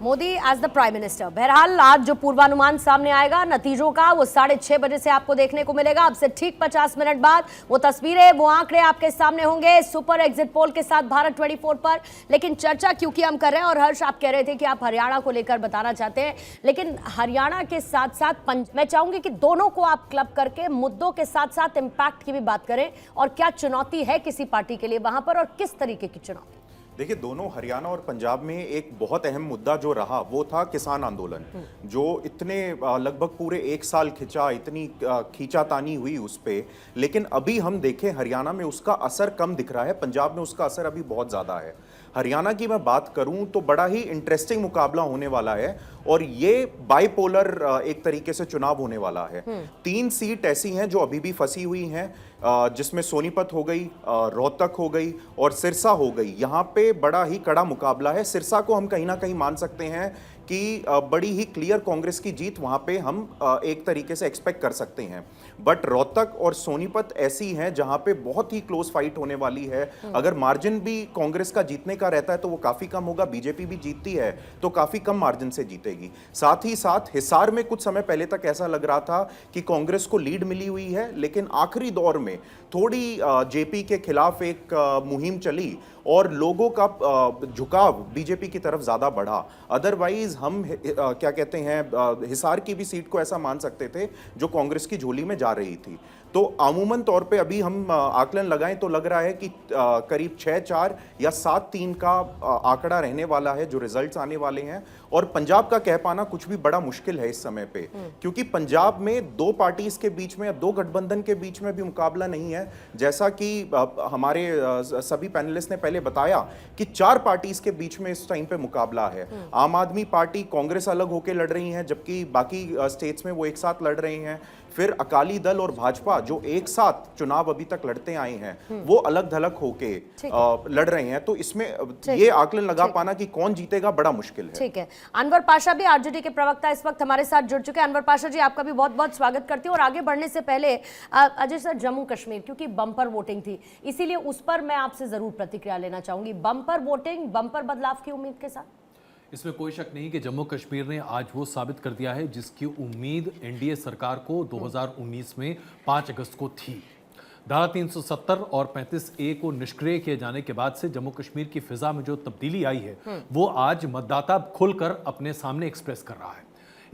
Modi as the prime minister. बहरहाल आज जो पूर्वानुमान सामने आएगा नतीजों का वो 6:30 बजे से आपको देखने को मिलेगा। अब से ठीक 50 मिनट बाद वो तस्वीरें, वो आंकड़े आपके सामने होंगे सुपर एग्जिट पोल के साथ भारत 24 पर। लेकिन चर्चा क्योंकि हम कर रहे हैं, और हर्ष आप कह रहे थे कि आप हरियाणा को लेकर बताना चाहते हैं, लेकिन हरियाणा के साथ साथ मैं चाहूंगी कि दोनों को आप क्लब करके मुद्दों के साथ साथ इंपैक्ट की भी बात करें, और क्या चुनौती है किसी पार्टी के लिए वहां पर और किस तरीके की चुनौती। देखिए, दोनों हरियाणा और पंजाब में एक बहुत अहम मुद्दा जो रहा वो था किसान आंदोलन, जो इतने लगभग पूरे 1 साल खिंचा, इतनी खींचातानी हुई उस पे। लेकिन अभी हम देखें हरियाणा में उसका असर कम दिख रहा है, पंजाब में उसका असर अभी बहुत ज़्यादा है। हरियाणा की मैं बात करूं तो बड़ा ही इंटरेस्टिंग मुकाबला होने वाला है, और ये बाइपोलर एक तरीके से चुनाव होने वाला है। 3 सीट ऐसी हैं जो अभी भी फंसी हुई हैं, जिसमें सोनीपत हो गई, रोहतक हो गई और सिरसा हो गई। यहाँ पे बड़ा ही कड़ा मुकाबला है। सिरसा को हम कहीं ना कहीं मान सकते हैं कि बड़ी ही क्लियर कांग्रेस की जीत वहां पे हम एक तरीके से एक्सपेक्ट कर सकते हैं। बट रोहतक और सोनीपत ऐसी हैं जहां पे बहुत ही क्लोज फाइट होने वाली है। अगर मार्जिन भी कांग्रेस का जीतने का रहता है तो वो काफी कम होगा। बीजेपी भी जीतती है तो काफी कम मार्जिन से जीतेगी। साथ ही साथ हिसार में कुछ समय पहले तक ऐसा लग रहा था कि कांग्रेस को लीड मिली हुई है, लेकिन आखिरी दौर में थोड़ी जेपी के खिलाफ एक मुहिम चली और लोगों का झुकाव बीजेपी की तरफ ज्यादा बढ़ा। अदरवाइज हम क्या कहते हैं, हिसार की भी सीट को ऐसा मान सकते थे जो कांग्रेस की झोली में जा रही थी। तो अमूमन तौर पे अभी हम आकलन लगाएं तो लग रहा है कि करीब 6-4 या 7-3 का आंकड़ा रहने वाला है जो रिजल्ट्स आने वाले हैं। और पंजाब का कह पाना कुछ भी बड़ा मुश्किल है इस समय पे, क्योंकि पंजाब में 2 पार्टीज के बीच में या 2 गठबंधन के बीच में भी मुकाबला नहीं है। जैसा कि हमारे सभी पैनलिस्ट ने पहले बताया कि 4 पार्टीज के बीच में इस टाइम पे मुकाबला है। आम आदमी पार्टी, कांग्रेस अलग होकर लड़ रही हैं, जबकि बाकी स्टेट्स में वो एक साथ लड़ रहे हैं। फिर अकाली दल और भाजपा जो एक साथ चुनाव अभी तक लड़ते आए हैं वो अलग थलग होके लड़ रहे हैं। तो इसमें ये आकलन लगा पाना कि कौन जीतेगा बड़ा मुश्किल है। ठीक है, अनवर पाशा भी आरजेडी के प्रवक्ता इस वक्त हमारे साथ जुड़ चुके हैं। अनवर पाशा जी, आपका भी बहुत बहुत स्वागत करती हूँ। और आगे बढ़ने से पहले अजय सर, जम्मू कश्मीर क्योंकि बम्पर वोटिंग थी, इसीलिए उस पर मैं आपसे जरूर प्रतिक्रिया लेना चाहूंगी। बम्पर वोटिंग, बम्पर बदलाव की उम्मीद के साथ इसमें कोई शक नहीं कि जम्मू कश्मीर ने आज वो साबित कर दिया है जिसकी उम्मीद एनडीए सरकार को 2019 में 5 अगस्त को थी। धारा 370 और 35A को निष्क्रिय किए जाने के बाद से जम्मू कश्मीर की फिजा में जो तब्दीली आई है वो आज मतदाता खुलकर अपने सामने एक्सप्रेस कर रहा है।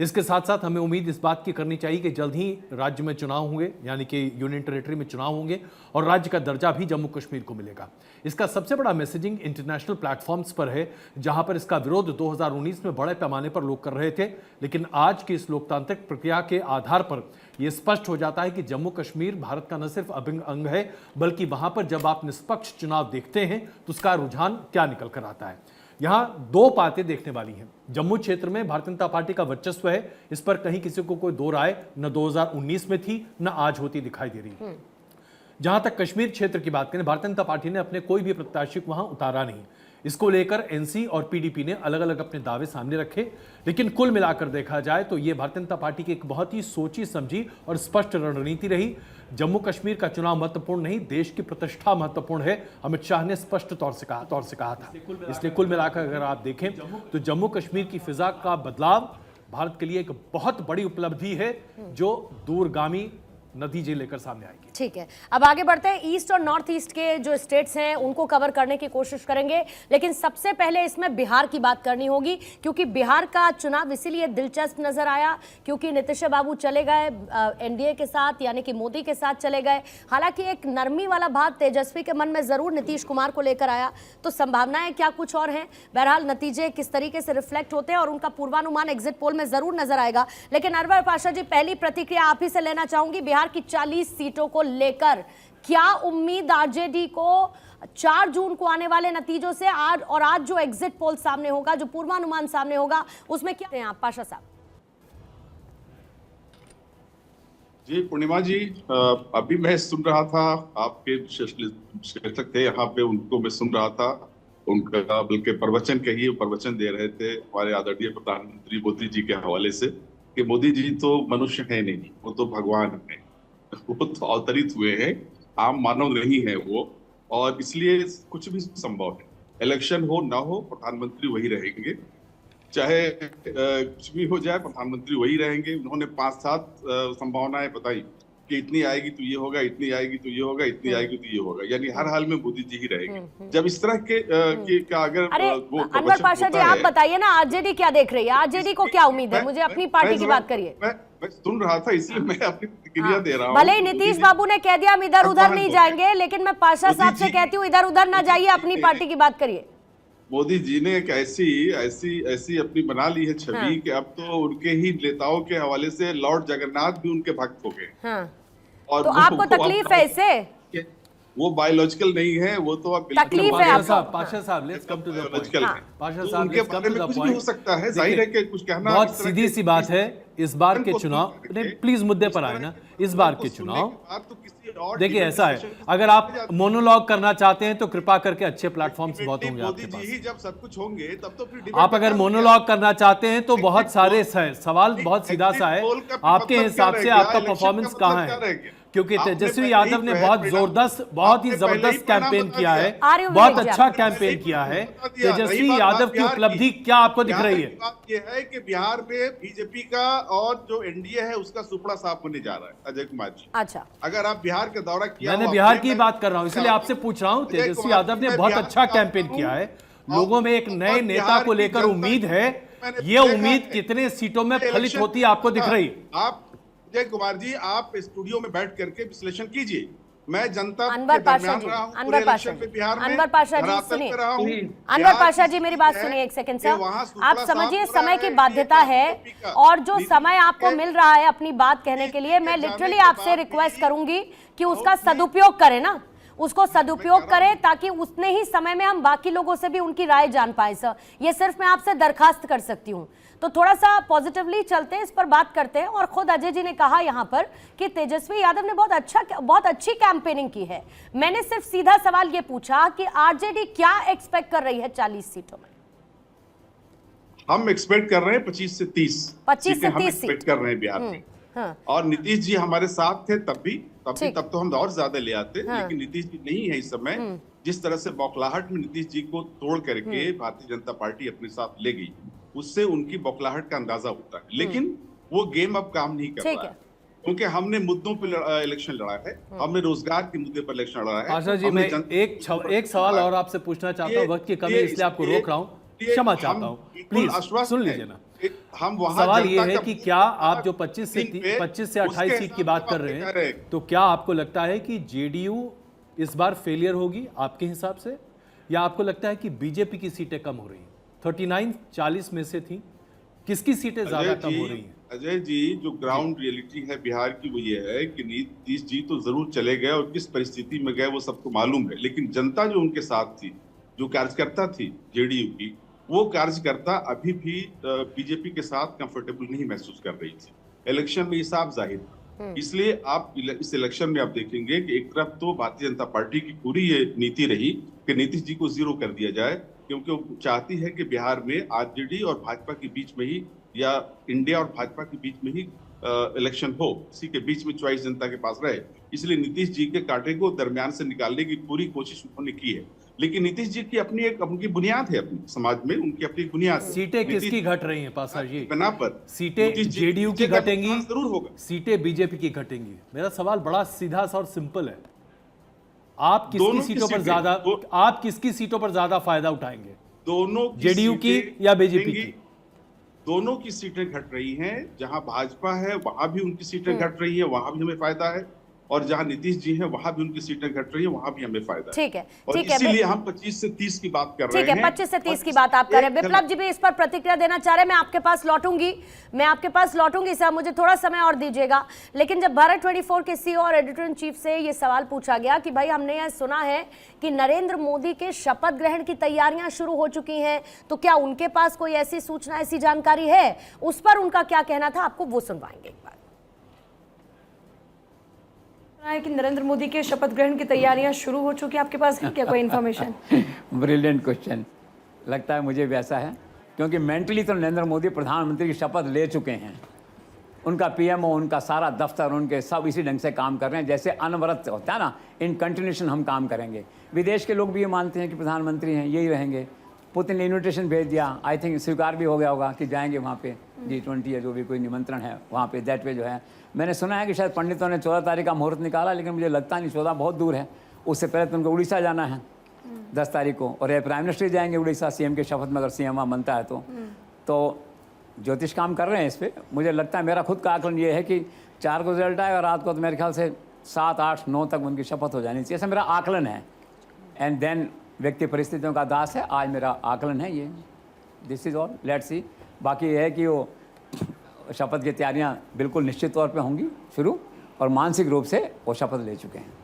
इसके साथ साथ हमें उम्मीद इस बात की करनी चाहिए कि जल्द ही राज्य में चुनाव होंगे, यानी कि यूनियन टेरिटरी में चुनाव होंगे और राज्य का दर्जा भी जम्मू कश्मीर को मिलेगा। इसका सबसे बड़ा मैसेजिंग इंटरनेशनल प्लेटफॉर्म्स पर है, जहां पर इसका विरोध 2019 में बड़े पैमाने पर लोग कर रहे थे। लेकिन आज की इस लोकतांत्रिक प्रक्रिया के आधार पर यह स्पष्ट हो जाता है कि जम्मू कश्मीर भारत का न सिर्फ अभिन्न अंग है, बल्कि वहां पर जब आप निष्पक्ष चुनाव देखते हैं तो उसका रुझान क्या निकल कर आता है। यहां 2 बातें देखने वाली हैं। जम्मू क्षेत्र में भारतीय जनता पार्टी का वर्चस्व है, इस पर कहीं किसी को कोई दो राय न 2019 में थी न आज होती दिखाई दे रही। जहां तक कश्मीर क्षेत्र की बात करें, भारतीय जनता पार्टी ने अपने कोई भी प्रत्याशी को वहां उतारा नहीं। इसको लेकर एनसी और पीडीपी ने अलग अलग अपने दावे सामने रखे, लेकिन कुल मिलाकर देखा जाए तो यह भारतीय जनता पार्टी की एक बहुत ही सोची समझी और स्पष्ट रणनीति रही। जम्मू कश्मीर का चुनाव महत्वपूर्ण नहीं, देश की प्रतिष्ठा महत्वपूर्ण है, अमित शाह ने स्पष्ट तौर से कहा था। इसलिए कुल मिलाकर अगर आप देखें तो जम्मू कश्मीर की फिजा का बदलाव भारत के लिए एक बहुत बड़ी उपलब्धि है जो दूरगामी नतीजे लेकर सामने आएगी। ठीक है, अब आगे बढ़ते हैं। ईस्ट और नॉर्थ ईस्ट के जो स्टेट्स हैं उनको कवर करने की कोशिश करेंगे, लेकिन सबसे पहले इसमें बिहार की बात करनी होगी, क्योंकि बिहार का चुनाव इसीलिए दिलचस्प नजर आया क्योंकि नीतीश बाबू चले गए एनडीए के साथ, यानी कि मोदी के साथ चले गए। हालांकि एक नरमी वाला भाव तेजस्वी के मन में जरूर नीतीश कुमार को लेकर आया, तो संभावनाएं क्या कुछ और हैं। बहरहाल नतीजे किस तरीके से रिफ्लेक्ट होते हैं और उनका पूर्वानुमान एग्जिट पोल में जरूर नजर आएगा। लेकिन अनवर पाशा जी, पहली प्रतिक्रिया आप ही से लेना चाहूंगी। बिहार की 40 सीटों को लेकर क्या उम्मीद आरजेडी को 4 जून को आने वाले नतीजों से, आज जो एग्जिट पोल सामने होगा, जो पूर्वानुमान सामने होगा, उसमें क्या हैं आप पाशा साहब? जी पूर्णिमा जी, अभी मैं सुन रहा था, आपके शिक्षक थे यहाँ पे, उनको मैं सुन रहा था। उनका बल्कि प्रवचन दे रहे थे हमारे आदरणीय प्रधानमंत्री मोदी जी के हवाले से कि मोदी जी तो मनुष्य है नहीं, वो तो भगवान है। वो तो अवतरित हुए हैं, आम मानव नहीं है वो, और इसलिए कुछ भी संभव है। इलेक्शन हो ना हो, प्रधानमंत्री वही रहेंगे। चाहे कुछ भी हो जाए, प्रधानमंत्री वही रहेंगे। उन्होंने 5-7 संभावनाएं बताई कि इतनी आएगी तो ये होगा, इतनी आएगी तो ये होगा, इतनी आएगी तो ये होगा, यानी हर हाल में मोदी जी ही रहेंगे। जब इस तरह के का अगर अरे वो अनवर प्रवचन पाशा जी, होता आप है, बताइए ना, आरजेडी क्या देख रही है? आरजेडी को क्या उम्मीद है? मुझे अपनी पार्टी की बात करिए। मैं सुन रहा था, इसलिए मैं अपनी प्रतिक्रिया दे रहा हूँ। भले ही नीतीश बाबू ने कह दिया हम इधर उधर नहीं जाएंगे, लेकिन मैं पाशा साहब से कहती हूँ इधर उधर ना जाइए, अपनी पार्टी की बात करिए। मोदी जी ने एक ऐसी अपनी बना ली है छवि कि अब तो उनके ही नेताओं के हवाले से लॉर्ड जगन्नाथ भी उनके भक्त हो गए। हाँ। और तो आपको तकलीफ है इससे? वो बायोलॉजिकल नहीं है, वो तो अब तकलीफ है आपको? पाशा साहब, let's come to the point. Pasha तो साहब, उनके लेट्स कम बारे टू में द कुछ भी पॉइंट। हो सकता है, जाहिर है कि कुछ कहना बहुत इस तरह सीधी के- सी बात है, इस बार के को चुनाव, सुनने नहीं के- प्लीज मुद्दे पर आए ना, इस बार के को सुनने चुनाव के बाद तो किसी और देखिए डिबेट ऐसा है, सेशन अगर आप मोनोलॉग करना चाहते हैं तो कृपा करके अच्छे प्लेटफॉर्म्स बहुत होंगे मोदी आपके जी पास। ही जब सब कुछ होंगे तब तो फिर डिबेट आप अगर बता मोनोलॉग करना चाहते हैं तो बहुत सारे सवाल बहुत सीधा सा है, एग्जिट पोल का आपके मतलब हिसाब क्या से रह आपका गया? इलेक्शन परफॉर्मेंस का कहाँ मतलब क्या है? रह गया? क्योंकि आपने तेजस्वी पहले यादव ही ने परिणाम- बहुत जबरदस्त, बहुत ही आपने पहले ही जबरदस्त परिणाम कैंपेन बता किया दिया। है, आ रही हूँ बहुत विवेक जी, अच्छा आपको कैंपेन किया है। बता दिया। तेजस्वी रही बात यादव की बिहार उपलब्धि क्या आपको दिख रही है? बात यह है कि बिहार में बीजेपी का और जो एनडीए है उसका सुपड़ा साफ होने जा रहा है। अजय कुमार जी, अच्छा, अगर आप बिहार का दौरा किया मैंने हो बिहार आपने, की बात कर रहा हूं, इसलिए आपसे पूछ रहा हूं। अजय तेजस्वी कुमार यादव जी, ने मैं बहुत बिहार अच्छा की कैंपेन बात किया है, करूं, लोगों में एक और नए नेता बिहार को की लेकर जनता उम्मीद है। मैंने ये देखा उम्मीद है। कितने सीटों में फलित इलेक्शन होती है आपको दिख रही है? आप अजय कुमार जी, आप स्टूडियो में बैठ करके विश्लेषण कीजिए। मैं जनता अनवर के पाशा दरमियान जी, रहा हूं, पूरे अनवर पाशा इलेक्शन में जी, बिहार में अनवर पाशा जी धरातल सुनिए, पे रहा हूं। अनवर बिहार पाशा की जी मेरी स्थिति बात है सुनिए एक सेकंड कि सर। वहां आप सुपड़ा साफ समझिए हो रहा समय की है, बाध्यता ये है बीजेपी का और जो नीति समय आपको के- मिल रहा है अपनी बात कहने के लिए, मैं जाने लिटरली के आपसे बाद रिक्वेस्ट भी करूंगी कि उसका बहुत ही- सदुपयोग करें ना, उसको सदुपयोग करें ताकि उतने ही समय में हम बाकी लोगों से भी उनकी राय जान पाए। सर, ये सिर्फ मैं आपसे दरखास्त कर सकती हूँ। तो थोड़ा सा पॉजिटिवली चलते हैं, इस पर बात करते हैं। और खुद अजय जी ने कहा यहाँ पर कि तेजस्वी यादव ने बहुत अच्छी कैंपेनिंग की है। मैंने सिर्फ सीधा सवाल ये पूछा कि आरजेडी क्या एक्सपेक्ट कर रही है 40 सीटों में? हम एक्सपेक्ट कर रहे हैं 25 से 30 25 से सीटें हम 30 एक्सपेक्ट सीट। कर रहे हैं बिहार में। हाँ, और नीतीश जी हमारे साथ थे तब ठीक। तो हम और ज्यादा ले आते, हाँ। लेकिन नीतीश जी नहीं है इस समय। जिस तरह से बौखलाहट में नीतीश जी को तोड़ करके भारतीय जनता पार्टी अपने साथ ले गई, उससे उनकी बौखलाहट का अंदाजा होता है। लेकिन वो गेम अब काम नहीं कर ठीक रहा है। है, क्योंकि हमने मुद्दों पर इलेक्शन लड़ा है, हमने रोजगार के मुद्दे पर इलेक्शन लड़ा है। पाशा जी, हमने मैं एक सवाल और आपसे पूछना चाहता हूँ, वक्त की कमी है इसलिए आपको रोक रहा हूँ, क्षमा चाहता हूँ, प्लीज सुन लीजिए ना। हम वहां सवाल ये जनता है का- कि क्या आप जो 25 से 28 सीट की बात कर रहे हैं, तो क्या आपको लगता है कि जेडीयू इस बार फेलियर होगी आपके हिसाब से, या आपको लगता है कि बीजेपी की सीटें कम हो रही हैं? 39 40 में से थी, किसकी सीटें ज्यादा कम हो रही हैं? अजय जी, जो ग्राउंड रियलिटी है बिहार की वो ये है कि नीतीश जी तो जरूर चले गए और किस परिस्थिति में गए वो सबको मालूम है, लेकिन जनता जो उनके साथ थी, जो कार्यकर्ता थी जेडीयू की, वो कार्यकर्ता अभी भी बीजेपी के साथ कंफर्टेबल नहीं महसूस कर रही थी। इलेक्शन में ये साफ जाहिर था। इसलिए आप इस इलेक्शन में आप देखेंगे कि एक तरफ तो भारतीय जनता पार्टी की पूरी ये नीति रही कि नीतीश जी को जीरो कर दिया जाए, क्योंकि वो चाहती है कि बिहार में आरजेडी और भाजपा के बीच में ही, या इंडिया और भाजपा के बीच में ही इलेक्शन हो, इसी के बीच में चॉइस जनता के पास रहे। इसलिए नीतीश जी के कांटे को दरमियान से निकालने की पूरी कोशिश उन्होंने की है। लेकिन नीतीश जी की अपनी एक उनकी बुनियाद है, अपनी समाज में उनकी अपनी बुनियाद है। सीटें किसकी घट रही हैं पाशा जी? बना पर सीटें नीतीश जी जेडीयू की का घटेंगी, नुकसान जरूर होगा। सीटें बीजेपी की घटेंगी? मेरा सवाल बड़ा सीधा सा और सिंपल है, आप दोनों किसकी की सीटों पर सीटें, ज्यादा दो- आप किसकी सीटों पर ज्यादा फायदा उठाएंगे? दोनों जेडीयू की सीटें या बीजेपी घटेंगी। की? दोनों की सीटें घट रही हैं। जहां भाजपा है वहां भी उनकी सीटें घट रही है, वहां भी हमें फायदा है, और जहां नीतीश जी हैं वहां भी उनकी सीटें घट रही है, वहां भी हमें फायदा है। ठीक है, और ठीक है। इसीलिए हम 25 से 30 की बात कर रहे ठीक हैं। है, 25 से 30 की बात आप कर रहे हैं। विप्लव जी भी इस पर प्रतिक्रिया देना चाह रहे हैं। मैं आपके पास लौटूंगी सर, मुझे थोड़ा समय और दीजिएगा। लेकिन जब भारत 24 के सीईओ और एडिटर इन चीफ से ये सवाल पूछा गया कि भाई हमने यह सुना है कि नरेंद्र मोदी के शपथ ग्रहण की तैयारियां शुरू हो चुकी हैं, तो क्या उनके पास कोई ऐसी सूचना, ऐसी जानकारी है? उस पर उनका क्या कहना था, आपको वो सुनवाएंगे एक बार। है कि नरेंद्र मोदी के शपथ ग्रहण की तैयारियां शुरू हो चुकी हैं, आपके पास है क्या कोई इन्फॉर्मेशन? ब्रिलियंट क्वेश्चन, लगता है मुझे भी ऐसा है, क्योंकि मेंटली तो नरेंद्र मोदी प्रधानमंत्री की शपथ ले चुके हैं। उनका पीएमओ, उनका सारा दफ्तर, उनके सब इसी ढंग से काम कर रहे हैं जैसे अनवरत होता है ना, इन कंटिन्यूशन हम काम करेंगे। विदेश के लोग भी ये मानते हैं कि प्रधानमंत्री हैं, यही रहेंगे। पुतिन ने इन्विटेशन भेज दिया, आई थिंक स्वीकार भी हो गया होगा कि जाएंगे वहाँ पे G20 या जो भी कोई निमंत्रण है वहाँ पे, दैट वे जो है। मैंने सुना है कि शायद पंडितों ने 14 तारीख का मुहूर्त निकाला, लेकिन मुझे लगता नहीं, 14 बहुत दूर है। उससे पहले तो उनको उड़ीसा जाना है 10 तारीख को, और ये प्राइम मिनिस्टर जाएंगे उड़ीसा CM के शपथ में, अगर CM वहाँ बनता है तो ज्योतिष काम कर रहे हैं इस पर। मुझे लगता है, मेरा खुद का आकलन ये है कि 4 को रिजल्ट आए और रात को तो मेरे ख्याल से 7, 8, 9 तक उनकी शपथ हो जानी चाहिए, ऐसा मेरा आकलन है। एंड देन व्यक्ति परिस्थितियों का दास है, आज मेरा आकलन है ये। This is all, let's see. बाकी ये है कि वो शपथ की तैयारियां बिल्कुल निश्चित तौर पे होंगी शुरू, और मानसिक रूप से वो शपथ ले चुके हैं।